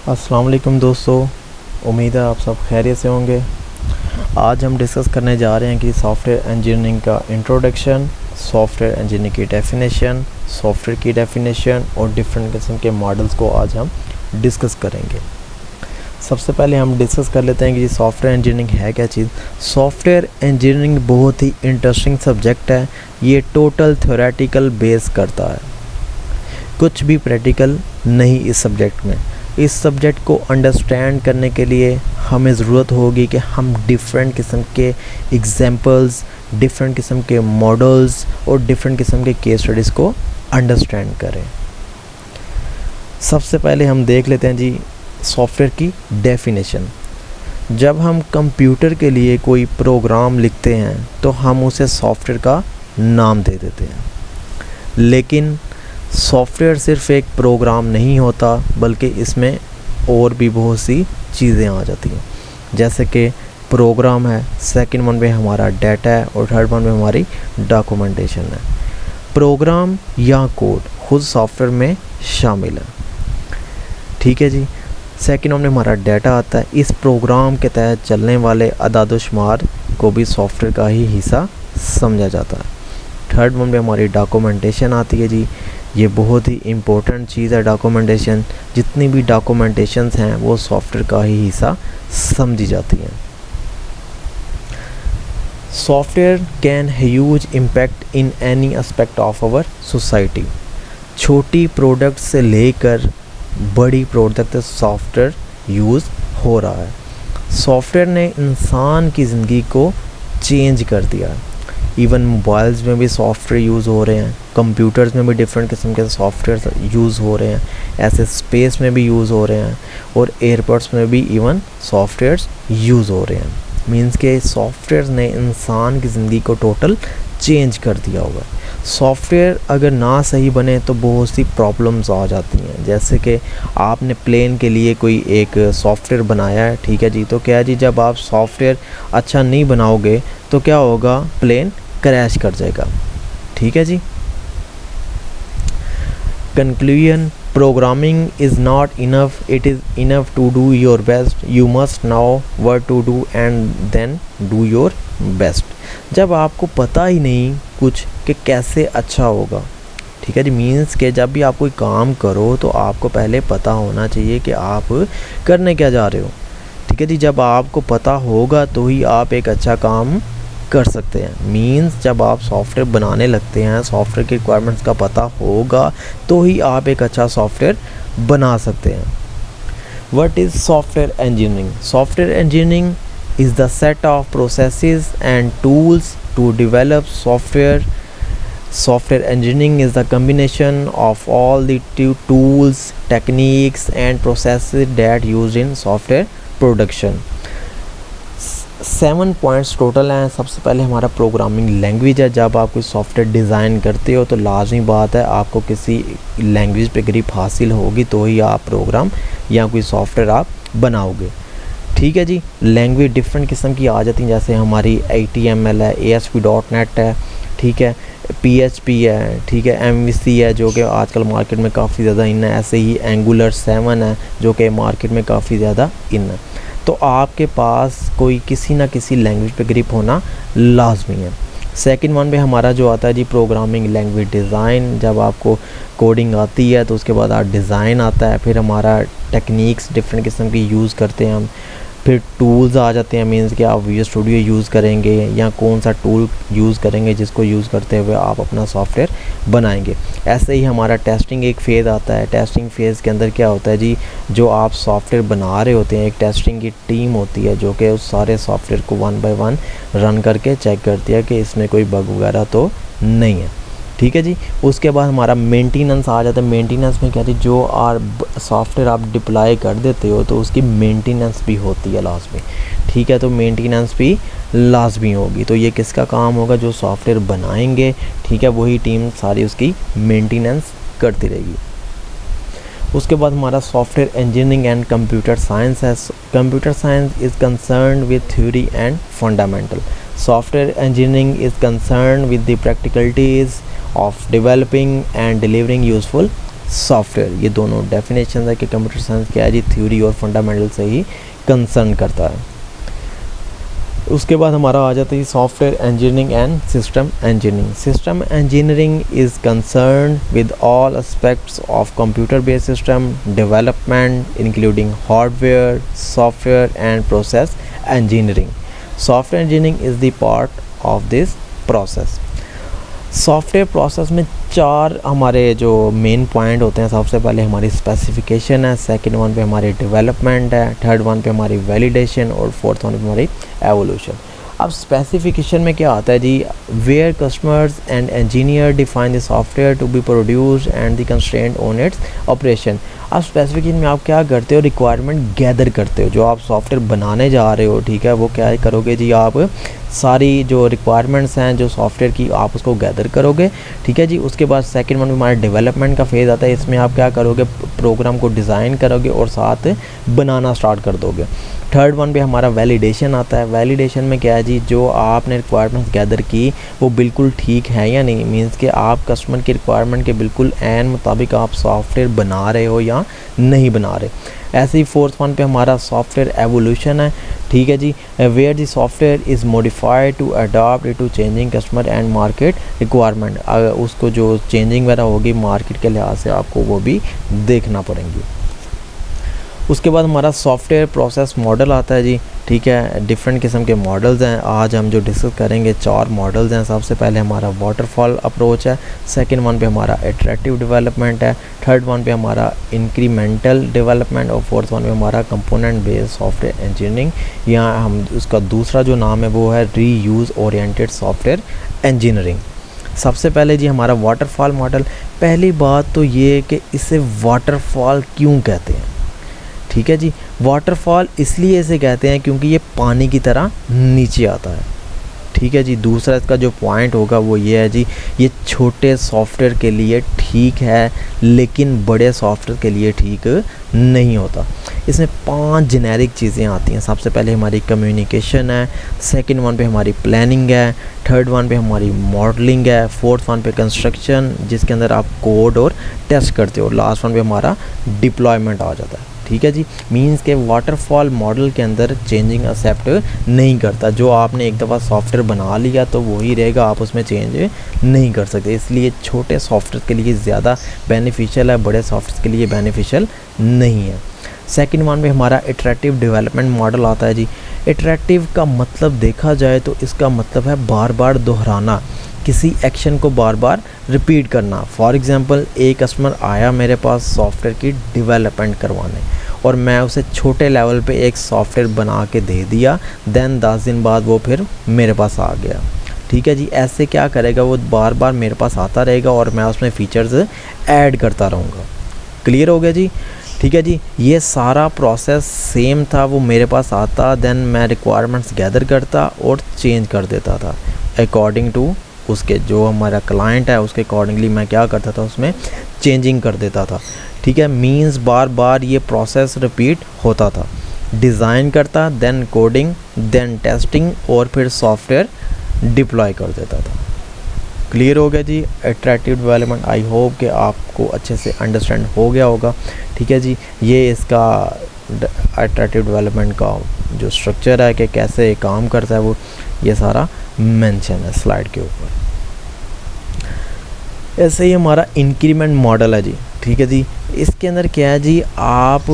अस्सलाम वालेकुम दोस्तों, उम्मीद है आप सब खैरियत से होंगे। आज हम डिस्कस करने जा रहे हैं कि सॉफ्टवेयर इंजीनियरिंग का इंट्रोडक्शन, सॉफ्टवेयर इंजीनियरिंग की डेफिनेशन, सॉफ्टवेयर की डेफिनेशन और डिफरेंट किस्म के मॉडल्स को आज हम डिस्कस करेंगे। सबसे पहले हम डिस्कस कर लेते हैं कि सॉफ्टवेयर इंजीनियरिंग है क्या चीज़। सॉफ्टवेयर इंजीनियरिंग बहुत ही इंटरेस्टिंग सब्जेक्ट है। ये टोटल थ्योरेटिकल बेस करता है, कुछ भी प्रैक्टिकल नहीं इस सब्जेक्ट में। इस सब्जेक्ट को अंडरस्टैंड करने के लिए हमें ज़रूरत होगी कि हम डिफरेंट किस्म के एग्जांपल्स, डिफरेंट किस्म के मॉडल्स और डिफरेंट किस्म के केस स्टडीज़ को अंडरस्टैंड करें। सबसे पहले हम देख लेते हैं जी सॉफ्टवेयर की डेफिनेशन। जब हम कंप्यूटर के लिए कोई प्रोग्राम लिखते हैं तो हम उसे सॉफ्टवेयर का नाम दे देते हैं, लेकिन सॉफ्टवेयर सिर्फ एक प्रोग्राम नहीं होता, बल्कि इसमें और भी बहुत सी चीज़ें आ जाती हैं। जैसे कि प्रोग्राम है, सेकंड वन में हमारा डाटा है और थर्ड वन में हमारी डॉक्यूमेंटेशन है। प्रोग्राम या कोड खुद सॉफ्टवेयर में शामिल है, ठीक है जी। सेकंड वन में हमारा डाटा आता है। इस प्रोग्राम के तहत चलने वाले अदाद-ओ-शुमार को भी सॉफ्टवेयर का ही हिस्सा समझा जाता है। थर्ड वन में हमारी डॉक्यूमेंटेशन आती है जी। ये बहुत ही इम्पोर्टेंट चीज़ है डॉक्यूमेंटेशन। जितनी भी डॉक्यूमेंटेशंस हैं वो सॉफ्टवेयर का ही हिस्सा समझी जाती हैं। Software can huge impact in any aspect of our society. छोटी प्रोडक्ट से लेकर बड़ी प्रोडक्ट तक सॉफ्टवेयर यूज़ हो रहा है। सॉफ्टवेयर ने इंसान की ज़िंदगी को चेंज कर दिया है। इवन मोबाइल्स में भी सॉफ्टवेयर यूज़ हो रहे हैं, कंप्यूटर्स में भी डिफरेंट किस्म के सॉफ्टवेयर यूज़ हो रहे हैं, ऐसे स्पेस में भी यूज़ हो रहे हैं और एयरपोर्ट्स में भी इवन सॉफ्टवेयर्स यूज़ हो रहे हैं। मींस के सॉफ्टवेयर ने इंसान की ज़िंदगी को टोटल चेंज कर दिया होगा। सॉफ्टवेयर अगर ना सही बने तो बहुत सी प्रॉब्लम्स आ जाती हैं। जैसे कि आपने प्लेन के लिए कोई एक सॉफ्टवेयर बनाया है, ठीक है जी, तो क्या है जी, जब आप सॉफ्टवेयर अच्छा नहीं बनाओगे तो क्या होगा, प्लेन क्रैश कर जाएगा, ठीक है जी। Conclusion, programming is not enough, it is enough to do your best. You must now what to do and then do your best. जब आपको पता ही नहीं कुछ कि कैसे अच्छा होगा, ठीक है जी, मीन्स के जब भी आप कोई काम करो तो आपको पहले पता होना चाहिए कि आप करने क्या जा रहे हो, ठीक है जी। जब आपको पता होगा तो ही आप एक अच्छा काम कर सकते हैं। मींस जब आप सॉफ्टवेयर बनाने लगते हैं, सॉफ्टवेयर की रिक्वायरमेंट्स का पता होगा तो ही आप एक अच्छा सॉफ्टवेयर बना सकते हैं। What is software engineering? Software engineering is the set of processes and tools to develop software. Software engineering is the combination of all the tools, techniques and processes that used in software production. 7 points total हैं। सबसे पहले हमारा programming language है। जब आप कोई software design करते हो तो लाजमी बात है आपको किसी लैंग्वेज पे ग्रिप हासिल होगी तो ही आप प्रोग्राम या कोई सॉफ्टवेयर आप बनाओगे, ठीक है जी। लैंग्वेज डिफरेंट किस्म की आ जाती हैं, जैसे हमारी HTML है, ASP.NET है, ठीक है, PHP है, ठीक है, MVC है जो कि आजकल मार्केट में काफ़ी ज़्यादा इन है। ऐसे ही Angular 7 है जो कि मार्केट में काफ़ी ज़्यादा इन है। तो आपके पास कोई किसी ना किसी लैंग्वेज पे ग्रिप होना लाजमी है। सेकंड वन में हमारा जो आता है जी प्रोग्रामिंग लैंग्वेज डिज़ाइन। जब आपको कोडिंग आती है तो उसके बाद डिज़ाइन आता है, फिर हमारा टेक्निक्स डिफरेंट किस्म की यूज़ करते हैं हम, फिर टूल्स आ जाते हैं। मीन्स कि आप विजुअल स्टूडियो यूज़ करेंगे या कौन सा टूल यूज़ करेंगे जिसको यूज़ करते हुए आप अपना सॉफ्टवेयर बनाएंगे। ऐसे ही हमारा टेस्टिंग एक फ़ेज़ आता है। टेस्टिंग फ़ेज़ के अंदर क्या होता है जी, जो आप सॉफ्टवेयर बना रहे होते हैं, एक टेस्टिंग की टीम होती है जो कि उस सारे सॉफ्टवेयर को 1 बाय 1 रन करके चेक करती है कि इसमें कोई बग वगैरह तो नहीं है, ठीक है जी। उसके बाद हमारा मेंटेनेंस आ जाता है। मेंटेनेंस में क्या जी, जो सॉफ्टवेयर आप डिप्लॉय कर देते हो तो उसकी मेंटेनेंस भी होती है लाजमी, ठीक है। तो मेंटेनेंस भी लाजमी होगी। तो ये किसका काम होगा, जो सॉफ्टवेयर बनाएंगे, ठीक है, वही टीम सारी उसकी मेंटेनेंस करती रहेगी। उसके बाद हमारा software engineering and computer science है। Computer science is concern with theory and fundamental. Software engineering is concern with the practicalities of developing and delivering useful software. ये दोनों डेफिनेशन है कि कंप्यूटर साइंस क्या है जी, थ्योरी और फंडामेंटल से ही concern करता है। उसके बाद हमारा आ जाता है software engineering and system engineering. System engineering is concern with all aspects of computer based system development including hardware, software and process engineering. Software engineering is the part of this process. Software process में 4 हमारे जो main point होते हैं। सबसे पहले हमारी specification है, second one पे हमारी डेवलपमेंट है, थर्ड वन पे हमारी वैलिडेशन और फोर्थ वन पे हमारी एवोल्यूशन। अब स्पेसिफिकेशन में क्या आता है जी, where customers and engineer define the software to be produced and the constraint on its operation. अब स्पेसिफिकेशन में आप क्या करते हो, रिक्वायरमेंट गैदर करते हो। जो आप सॉफ्टवेयर बनाने जा रहे हो, ठीक है, वो क्या करोगे जी, आप सारी जो रिक्वायरमेंट्स हैं जो सॉफ्टवेयर की आप उसको गैदर करोगे, ठीक है जी। उसके बाद सेकंड वन में हमारा डेवलपमेंट का फेज़ आता है। इसमें आप क्या करोगे, प्रोग्राम को डिज़ाइन करोगे और साथ बनाना स्टार्ट कर दोगे। थर्ड वन पे हमारा वैलिडेशन आता है। वैलिडेशन में क्या है जी, जो आपने रिक्वायरमेंट्स गैदर की वो बिल्कुल ठीक है या नहीं, मीन्स कि आप कस्टमर की रिक्वायरमेंट के बिल्कुल एन मुताबिक आप सॉफ्टवेयर बना रहे हो या नहीं बना रहे। ऐसे ही फोर्थ वन पे हमारा सॉफ्टवेयर एवोल्यूशन है, ठीक है जी, where the software is modified to adopt it to changing customer and market requirement. उसको जो चेंजिंग वगैरह होगी मार्केट के लिहाज से आपको वो भी देखना पड़ेंगी। उसके बाद हमारा सॉफ्टवेयर प्रोसेस मॉडल आता है जी, ठीक है। डिफरेंट किस्म के मॉडल्स हैं। आज हम जो डिस्कस करेंगे 4 मॉडल्स हैं। सबसे पहले हमारा वाटरफॉल अप्रोच है, सेकंड वन पे हमारा इटरेटिव डेवलपमेंट है, थर्ड वन पे हमारा इंक्रीमेंटल डेवलपमेंट और फोर्थ वन पे हमारा कंपोनेंट बेस्ड सॉफ्टवेयर इंजीनियरिंग। यहाँ हम उसका दूसरा जो नाम है वो है रीयूज़ ओरिएंटेड सॉफ्टवेयर इंजीनियरिंग। सबसे पहले जी हमारा वाटरफॉल मॉडल। पहली बात तो ये है कि इसे वाटरफॉल क्यों कहते हैं, ठीक है जी। वाटरफॉल इसलिए इसे कहते हैं क्योंकि ये पानी की तरह नीचे आता है, ठीक है जी। दूसरा इसका जो पॉइंट होगा वो ये है जी, ये छोटे सॉफ्टवेयर के लिए ठीक है लेकिन बड़े सॉफ्टवेयर के लिए ठीक नहीं होता। इसमें 5 जेनेरिक चीज़ें आती हैं। सबसे पहले हमारी कम्युनिकेशन है, सेकंड वन पे हमारी प्लानिंग है, थर्ड वन पे हमारी मॉडलिंग है, फोर्थ वन पे कंस्ट्रक्शन जिसके अंदर आप कोड और टेस्ट करते हो, लास्ट वन पे हमारा डिप्लॉयमेंट आ जाता है, ठीक है जी। मींस के वाटरफॉल मॉडल के अंदर चेंजिंग एक्सेप्ट नहीं करता। जो आपने एक दफ़ा सॉफ्टवेयर बना लिया तो वही रहेगा, आप उसमें चेंज नहीं कर सकते। इसलिए छोटे सॉफ्टवेयर के लिए ज़्यादा बेनिफिशियल है, बड़े सॉफ्टवेयर के लिए बेनिफिशियल नहीं है। सेकंड वन में हमारा इटरेटिव डेवलपमेंट मॉडल आता है जी। इटरेटिव का मतलब देखा जाए तो इसका मतलब है बार बार दोहराना, किसी एक्शन को बार बार रिपीट करना। फॉर एग्ज़ाम्पल, एक कस्टमर आया मेरे पास सॉफ्टवेयर की डेवलपमेंट करवाने और मैं उसे छोटे लेवल पे एक सॉफ्टवेयर बना के दे दिया, देन 10 दिन बाद वो फिर मेरे पास आ गया, ठीक है जी। ऐसे क्या करेगा, वो बार बार मेरे पास आता रहेगा और मैं उसमें फ़ीचर्स ऐड करता रहूँगा। क्लियर हो गया जी, ठीक है जी। ये सारा प्रोसेस सेम था, वो मेरे पास आता, देन मैं रिक्वायरमेंट्स गैदर करता और चेंज कर देता था अकॉर्डिंग टू उसके जो हमारा क्लाइंट है उसके अकॉर्डिंगली मैं क्या करता था, उसमें चेंजिंग कर देता था, ठीक है। मींस बार बार ये प्रोसेस रिपीट होता था। डिज़ाइन करता, देन कोडिंग, देन टेस्टिंग और फिर सॉफ्टवेयर डिप्लॉय कर देता था। क्लियर हो गया जी इटरेटिव डेवलपमेंट। आई होप कि आपको अच्छे से अंडरस्टैंड हो गया होगा, ठीक है जी। ये इसका इटरेटिव डेवलपमेंट का जो स्ट्रक्चर है कि कैसे काम करता है वो ये सारा मेंशन है स्लाइड के ऊपर। ऐसे ही हमारा इंक्रीमेंट मॉडल है जी, ठीक है जी। इसके अंदर क्या है जी, आप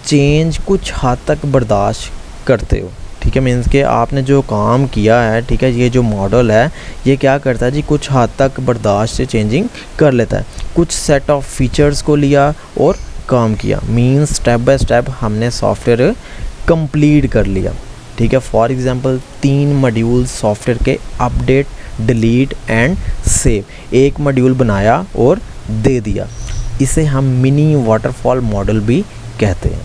चेंज कुछ हद तक बर्दाश्त करते हो, ठीक है। मीन्स के आपने जो काम किया है, ठीक है, ये जो मॉडल है ये क्या करता है जी, कुछ हद तक बर्दाश्त से चेंजिंग कर लेता है। कुछ सेट ऑफ फीचर्स को लिया और काम किया, मीन्स स्टेप बाय स्टेप हमने सॉफ्टवेयर कंप्लीट कर लिया, ठीक है। फॉर एग्जांपल 3 मॉड्यूल सॉफ्टवेयर के अपडेट, डिलीट एंड सेव, एक मॉड्यूल बनाया और दे दिया। इसे हम मिनी वाटरफॉल मॉडल भी कहते हैं।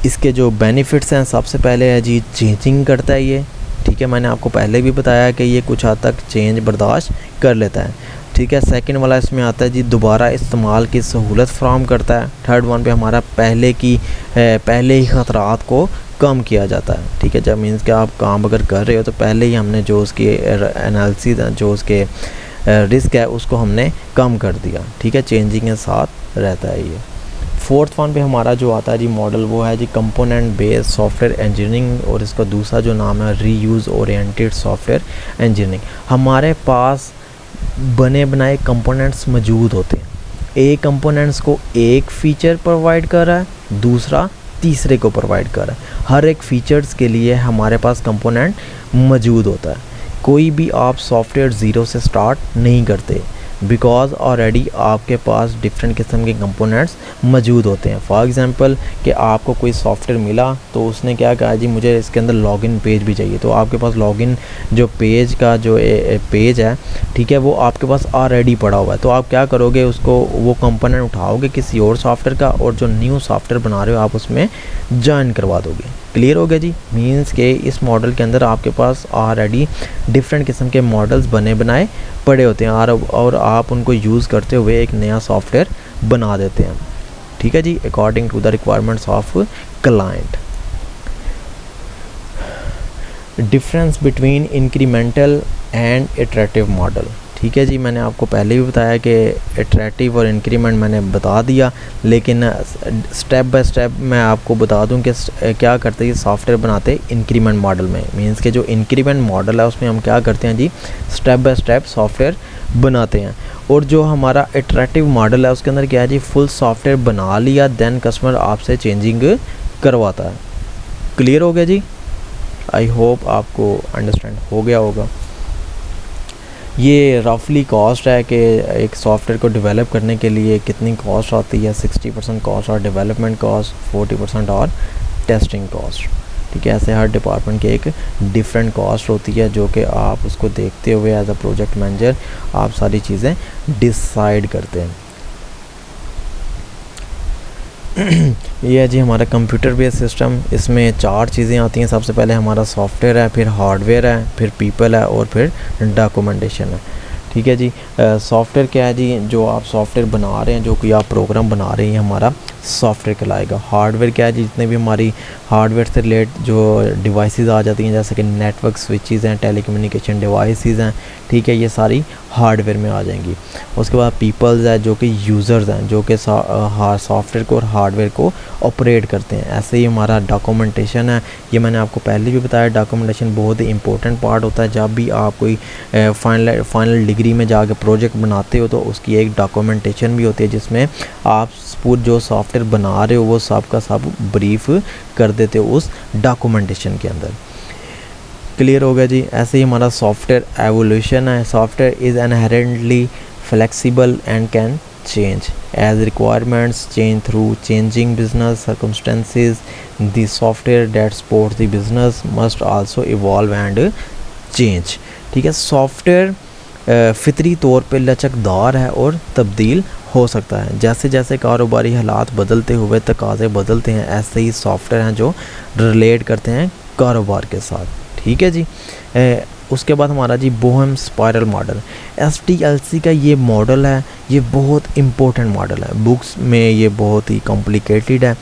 इसके जो बेनिफिट्स हैं, सबसे पहले है जी चेंजिंग करता है ये, ठीक है। मैंने आपको पहले भी बताया कि ये कुछ हद तक चेंज बर्दाश्त कर लेता है, ठीक है। सेकंड वाला इसमें आता है जी दोबारा इस्तेमाल की सहूलत फ्राहम करता है। थर्ड वन पे हमारा पहले ही ख़तरात को कम किया जाता है, ठीक है। जब मीन्स कि आप काम अगर कर रहे हो तो पहले ही हमने जो उसकी एनालिसिस जो उसके रिस्क है उसको हमने कम कर दिया, ठीक है, चेंजिंग के साथ रहता है ये। फोर्थ वन पे हमारा जो आता है जी मॉडल वो है जी कंपोनेंट बेस्ड सॉफ्टवेयर इंजीनियरिंग, और इसका दूसरा जो नाम है रीयूज़ ओरिएंटेड सॉफ्टवेयर इंजीनियरिंग। हमारे पास बने बनाए कंपोनेंट्स मौजूद होते हैं, एक कंपोनेंट्स को एक फ़ीचर प्रोवाइड कर रहा है, दूसरा तीसरे को प्रोवाइड कर रहा है। हर एक फ़ीचर्स के लिए हमारे पास कंपोनेंट मौजूद होता है। कोई भी आप सॉफ्टवेयर ज़ीरो से स्टार्ट नहीं करते, बिकॉज़ ऑलरेडी आपके पास डिफरेंट किस्म के कंपोनेंट्स मौजूद होते हैं। फॉर एग्ज़ाम्पल कि आपको कोई सॉफ्टवेयर मिला तो उसने क्या कहा जी मुझे इसके अंदर लॉगिन पेज भी चाहिए, तो आपके पास लॉगिन जो पेज का जो पेज है, ठीक है, वो आपके पास ऑलरेडी पड़ा हुआ है। तो आप क्या करोगे, उसको वो कंपोनेंट उठाओगे किसी और सॉफ्टवेयर का, और जो न्यू सॉफ्टवेयर बना रहे हो आप उसमें ज्वाइन करवा दोगे। क्लियर हो गया जी। मींस के इस मॉडल के अंदर आपके पास ऑलरेडी डिफरेंट किस्म के मॉडल्स बने बनाए पड़े होते हैं, और आप उनको यूज़ करते हुए एक नया सॉफ्टवेयर बना देते हैं, ठीक है जी, according to the requirements of client. Difference between incremental and iterative model, ठीक है जी, मैंने आपको पहले भी बताया कि इटरेटिव और इंक्रीमेंट मैंने बता दिया, लेकिन स्टेप बाय स्टेप मैं आपको बता दूं कि क्या करते हैं सॉफ्टवेयर बनाते इंक्रीमेंट मॉडल में। मींस के जो इंक्रीमेंट मॉडल है उसमें हम क्या करते हैं जी, स्टेप बाय स्टेप सॉफ्टवेयर बनाते हैं। और जो हमारा इटरेटिव मॉडल है उसके अंदर क्या है जी, फुल सॉफ्टवेयर बना लिया, देन कस्टमर आपसे चेंजिंग करवाता है। क्लियर हो गया जी। आई होप आपको अंडरस्टैंड हो गया होगा। ये रफली कॉस्ट है कि एक सॉफ्टवेयर को डेवलप करने के लिए कितनी कॉस्ट आती है। 60% कॉस्ट और डेवलपमेंट कॉस्ट, 40% और टेस्टिंग कॉस्ट, ठीक है। ऐसे हर डिपार्टमेंट की एक डिफरेंट कॉस्ट होती है, जो कि आप उसको देखते हुए एज अ प्रोजेक्ट मैनेजर आप सारी चीज़ें डिसाइड करते हैं। ये है जी हमारा कंप्यूटर बेस्ड सिस्टम। इसमें 4 चीज़ें आती हैं। सबसे पहले हमारा सॉफ्टवेयर है, फिर हार्डवेयर है, फिर पीपल है, और फिर डॉक्यूमेंटेशन है, ठीक है जी। सॉफ्टवेयर क्या है जी, जो आप सॉफ्टवेयर बना रहे हैं, जो कि आप प्रोग्राम बना रहे हैं, हमारा सॉफ्टवेयर कहलाएगा। हार्डवेयर क्या है जी, जितने भी हमारी हार्डवेयर से रिलेटेड जो डिवाइसेस आ जाती हैं, जैसे कि नेटवर्क स्विचेस हैं, टेलीकम्युनिकेशन डिवाइसेस हैं, ठीक है, ये सारी हार्डवेयर में आ जाएंगी। उसके बाद पीपल्स है, जो कि यूज़र्स हैं, जो कि सॉफ्टवेयर को और हार्डवेयर को ऑपरेट करते हैं। ऐसे ही हमारा डॉक्यूमेंटेशन है, ये मैंने आपको पहले भी बताया, डॉक्यूमेंटेशन बहुत ही इंपॉर्टेंट पार्ट होता है। जब भी आप कोई फाइनल डिग्री में जाकर प्रोजेक्ट बनाते हो तो उसकी एक डॉक्यूमेंटेशन भी होती है, जिसमें आप पूरा जो सॉफ्टवेयर बना रहे हो वो सब का सब ब्रीफ कर देते हो उस डॉक्यूमेंटेशन के अंदर। क्लियर हो गया जी। ऐसे ही हमारा सॉफ्टवेयर एवोल्यूशन है। Software is inherently flexible and can change as requirements change through changing business circumstances. The software that supports the business must also evolve and change, ठीक है। सॉफ्टवेयर फितरी तौर पे लचकदार है और तब्दील हो सकता है। जैसे जैसे कारोबारी हालात बदलते हुए तकाज़े बदलते हैं, ऐसे ही सॉफ्टवेयर हैं जो रिलेट करते हैं कारोबार के साथ, ठीक है जी। उसके बाद हमारा जी बोहेम स्पाइरल मॉडल, SDLC का ये मॉडल है, ये बहुत इम्पोर्टेंट मॉडल है। बुक्स में ये बहुत ही कॉम्प्लिकेटेड है,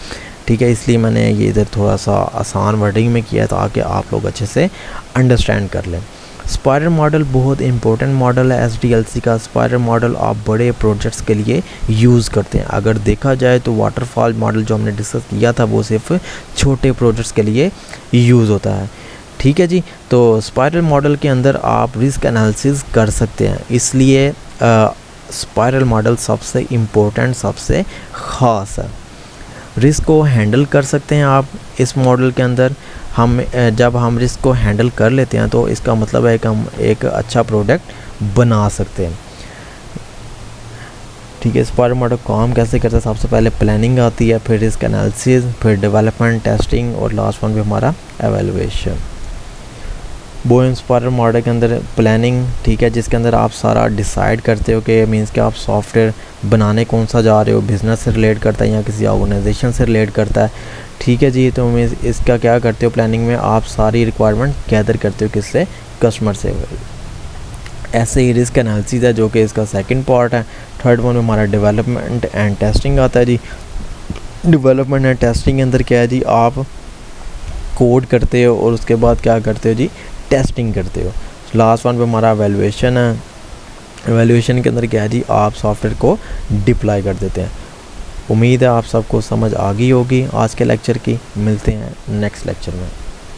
ठीक है, इसलिए मैंने ये इधर थोड़ा सा आसान वर्डिंग में किया ताकि आप लोग अच्छे से अंडरस्टैंड कर लें। स्पाइरल मॉडल बहुत इंपॉर्टेंट मॉडल है SDLC का। स्पाइरल मॉडल आप बड़े प्रोजेक्ट्स के लिए यूज़ करते हैं। अगर देखा जाए तो वाटरफॉल मॉडल जो हमने डिस्कस किया था वो सिर्फ छोटे प्रोजेक्ट्स के लिए यूज़ होता है, ठीक है जी। तो स्पाइरल मॉडल के अंदर आप रिस्क एनालिसिस कर सकते हैं, इसलिए स्पाइरल मॉडल सबसे इम्पोर्टेंट, सबसे ख़ास है। रिस्क को हैंडल कर सकते हैं आप इस मॉडल के अंदर। हम जब हम रिस्क को हैंडल कर लेते हैं तो इसका मतलब है कि हम एक अच्छा प्रोडक्ट बना सकते हैं, ठीक है। स्पाइरल मॉडल काम कैसे करता है, सबसे पहले प्लानिंग आती है, फिर रिस्क एनालिसिस, फिर डेवलपमेंट, टेस्टिंग, और लास्ट वन भी हमारा एवेलुएशन। बोहेम स्पाइरल मॉडल के अंदर प्लानिंग, ठीक है, जिसके अंदर आप सारा डिसाइड करते हो कि मींस कि आप सॉफ्टवेयर बनाने कौन सा जा रहे हो, बिज़नेस से रिलेट करता है या किसी ऑर्गेनाइजेशन से रिलेट करता है, ठीक है जी। तो मींस इसका क्या करते हो, प्लानिंग में आप सारी रिक्वायरमेंट गैदर करते हो, किससे, कस्टमर से। ऐसे ही रिस्क एनालिसिस है जो कि इसका सेकंड पार्ट है। थर्ड वन में हमारा डेवलपमेंट एंड टेस्टिंग आता है जी। डेवलपमेंट एंड टेस्टिंग के अंदर क्या है जी, आप कोड करते हो और उसके बाद क्या करते हो जी, टेस्टिंग करते हो। लास्ट वन पे हमारा एवेलुएशन है। एवेल्यूएशन के अंदर क्या है जी, आप सॉफ्टवेयर को डिप्लॉय कर देते हैं। उम्मीद है आप सबको समझ आ गई होगी आज के लेक्चर की। मिलते हैं नेक्स्ट लेक्चर में।